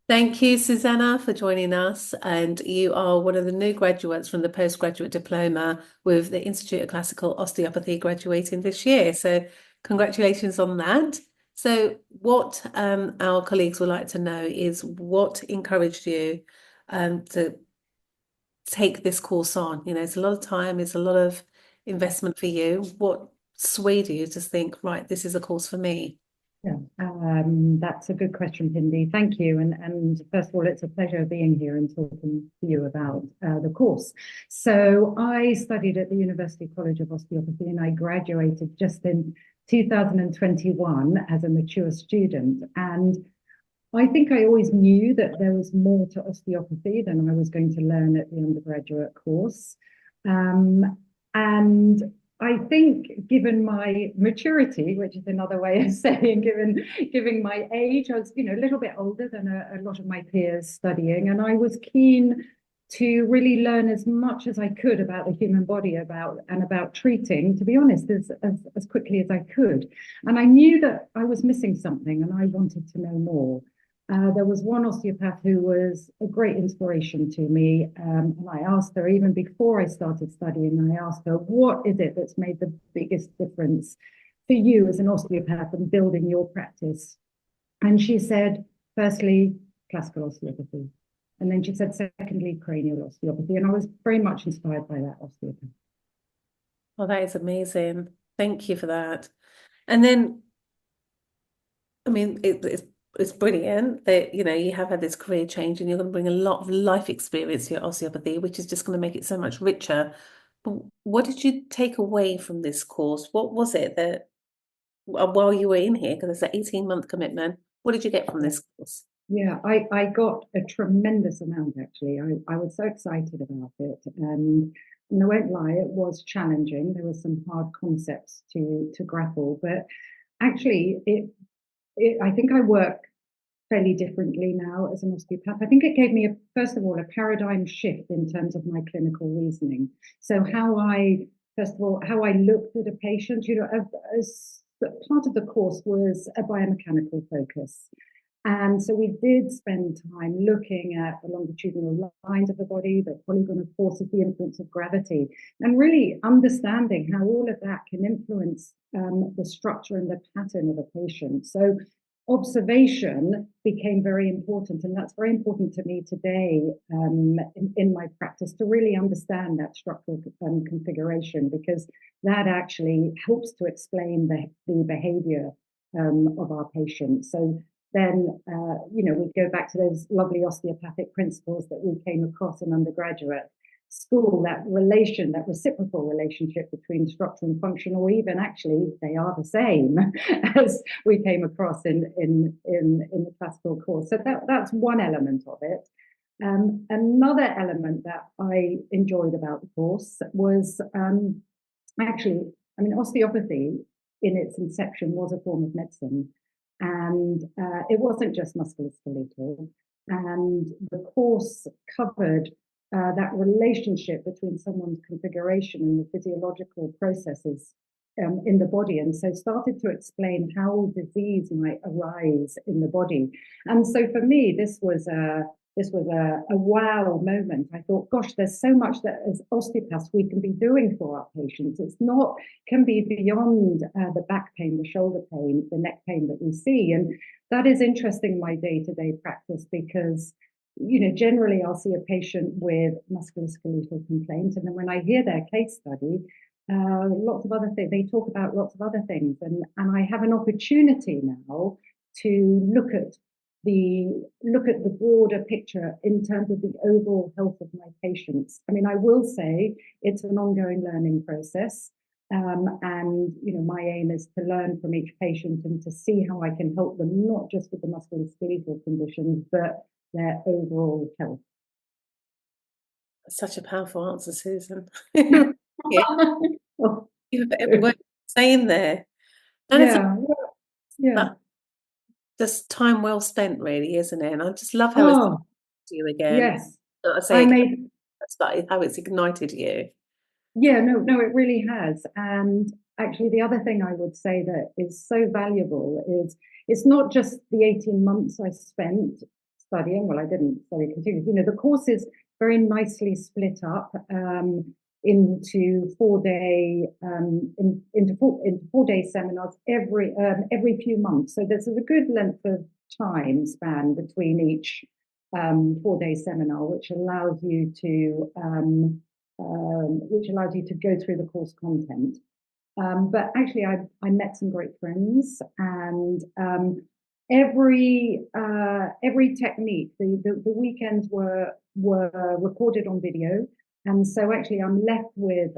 Thank you, Susanna, for joining us. And you are one of the new graduates from the Postgraduate Diploma with the Institute of Classical Osteopathy graduating this year. So, congratulations on that. So, what our colleagues would like to know is what encouraged you to take this course on? It's a lot of time, it's a lot of investment for you. What swayed you to think, right, this is a course for me? Yeah, that's a good question, Pindy. Thank you. And first of all, it's a pleasure being here and talking to you about the course. So I studied at the University College of Osteopathy and I graduated just in 2021 as a mature student. And I think I always knew that there was more to osteopathy than I was going to learn at the undergraduate course. Um, and I think, given my maturity, which is another way of saying, given my age, I was, a little bit older than a lot of my peers studying, and I was keen to really learn as much as I could about the human body, about treating, to be honest, as quickly as I could. And I knew that I was missing something, and I wanted to know more. There was one osteopath who was a great inspiration to me. And I asked her, even before I started studying, I asked her, what is it that's made the biggest difference for you as an osteopath and building your practice? And she said, firstly, classical osteopathy. And then she said, secondly, cranial osteopathy. And I was very much inspired by that osteopath. Oh, that is amazing. Thank you for that. And then, I mean, it's brilliant that you have had this career change and you're going to bring a lot of life experience to your osteopathy, which is just going to make it so much richer. But what did you take away from this course? What was it that while you were in here, because it's an 18-month commitment, what did you get from Yeah. this course? Yeah, I got a tremendous amount actually. I was so excited about it. And I won't lie, it was challenging. There were some hard concepts to grapple, but actually I think I work fairly differently now as an osteopath. I think it gave me first of all a paradigm shift in terms of my clinical reasoning. So first of all, how I looked at a patient, as part of the course was a biomechanical focus. And so we did spend time looking at the longitudinal lines of the body, the polygonal forces, the influence of gravity, and really understanding how all of that can influence the structure and the pattern of a patient. So observation became very important, and that's very important to me today in my practice to really understand that structural configuration, because that actually helps to explain the behavior of our patients. So then, we go back to those lovely osteopathic principles that we came across in undergraduate school, that reciprocal relationship between structure and function, or even actually they are the same as we came across in the classical course. So that's one element of it. Another element that I enjoyed about the course was actually, I mean, osteopathy in its inception was a form of medicine. And it wasn't just musculoskeletal. And the course covered that relationship between someone's configuration and the physiological processes in the body, and so started to explain how disease might arise in the body. And so for me, this was a wow moment. I thought, gosh, there's so much that as osteopaths we can be doing for our patients. It's not can be beyond the back pain, the shoulder pain, the neck pain that we see, and that is interesting in my day-to-day practice because generally I'll see a patient with musculoskeletal complaints, and then when I hear their case study, lots of other things. They talk about lots of other things, and I have an opportunity now to look at the broader picture in terms of the overall health of my patients. I mean, I will say it's an ongoing learning process. And my aim is to learn from each patient and to see how I can help them, not just with the musculoskeletal conditions, but their overall health. Such a powerful answer, Susan. Yeah, Oh, you have every word saying there. And it's yeah, yeah. that just time well spent, really, isn't it? And I just love how it's Oh, to you again. yes. I say I again, made that's like how it's ignited you. Yeah, no, it really has. And actually, the other thing I would say that is so valuable is it's not just the 18 months I spent studying. Well, I didn't study continuous. The course is very nicely split up into 4 day into 4 day seminars every few months. So there's a good length of time span between each 4 day seminar, which allows you to go through the course content. But actually, I met some great friends, and every technique, the weekends were recorded on video, and so actually I'm left with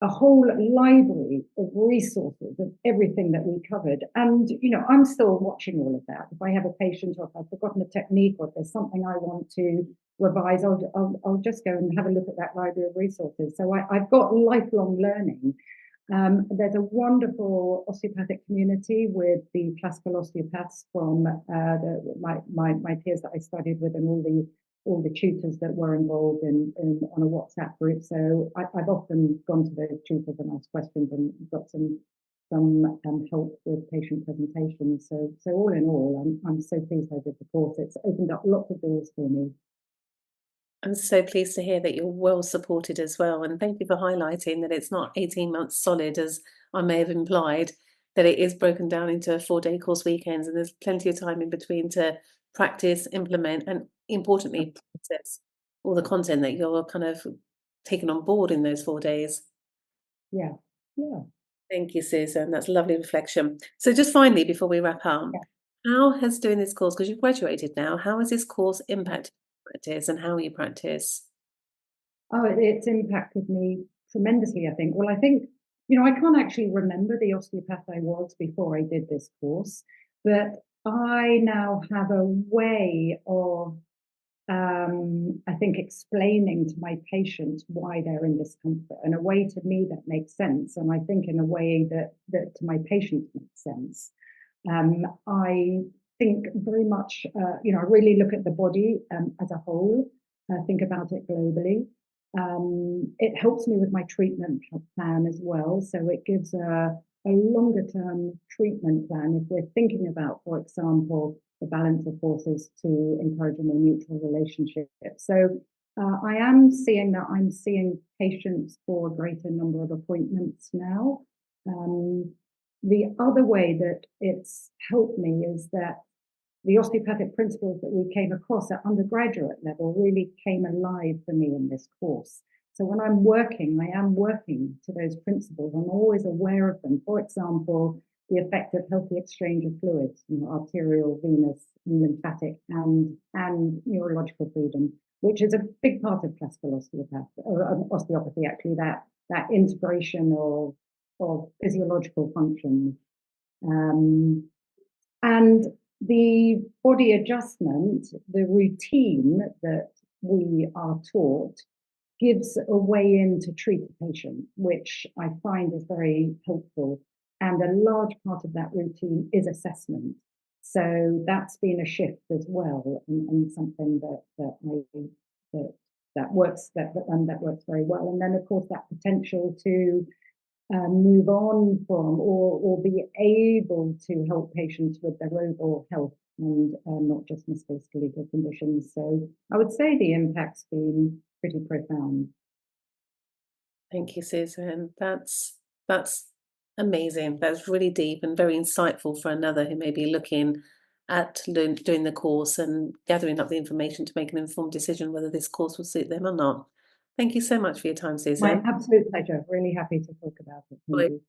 a whole library of resources of everything that we covered. And I'm still watching all of that. If I have a patient, or if I've forgotten a technique, or if there's something I want to revise, I'll just go and have a look at that library of resources. So I've got lifelong learning. There's a wonderful osteopathic community with the classical osteopaths from my peers that I studied with, and all the tutors that were involved on a WhatsApp group. So I've often gone to those tutors and asked questions, and got some help with patient presentations. So all in all, I'm so pleased I did the course. It's opened up lots of doors for me. I'm so pleased to hear that you're well supported as well. And thank you for highlighting that it's not 18 months solid, as I may have implied, that it is broken down into 4 day course weekends, and there's plenty of time in between to practice, implement, and importantly, process all the content that you're kind of taking on board in those 4 days. Yeah, yeah, Thank you, Susan. That's a lovely reflection. So just finally, before we wrap up, yeah. how has doing this course, because you've graduated now, how has this course impacted practice and how you practice? Oh, it's impacted me tremendously, I think. Well, I think, I can't actually remember the osteopath I was before I did this course, but I now have a way of, I think, explaining to my patients why they're in discomfort, in a way to me that makes sense. And I think in a way that to my patients makes sense. I think very much, I really look at the body as a whole, think about it globally. It helps me with my treatment plan as well. So it gives a longer term treatment plan if we're thinking about, for example, the balance of forces to encourage a more neutral relationship. So I am seeing that I'm seeing patients for a greater number of appointments now. The other way that it's helped me is that the osteopathic principles that we came across at undergraduate level really came alive for me in this course. So when I'm working, I am working to those principles. I'm always aware of them. For example, the effect of healthy exchange of fluids, arterial, venous, and lymphatic, and neurological freedom, which is a big part of classical osteopathy, actually, that integration of physiological functions. And the body adjustment, the routine that we are taught, gives a way in to treat a patient, which I find is very helpful. And a large part of that routine is assessment. So that's been a shift as well, and something that works very well. And then of course that potential to move on from, or be able to help patients with their overall health, and not just musculoskeletal conditions. So I would say the impact's been pretty profound. Thank you, Susan. That's amazing. That's really deep and very insightful for another who may be looking at doing the course and gathering up the information to make an informed decision whether this course will suit them or not. Thank you so much for your time, My Susan. absolute pleasure. Really happy to talk about it. Thank you.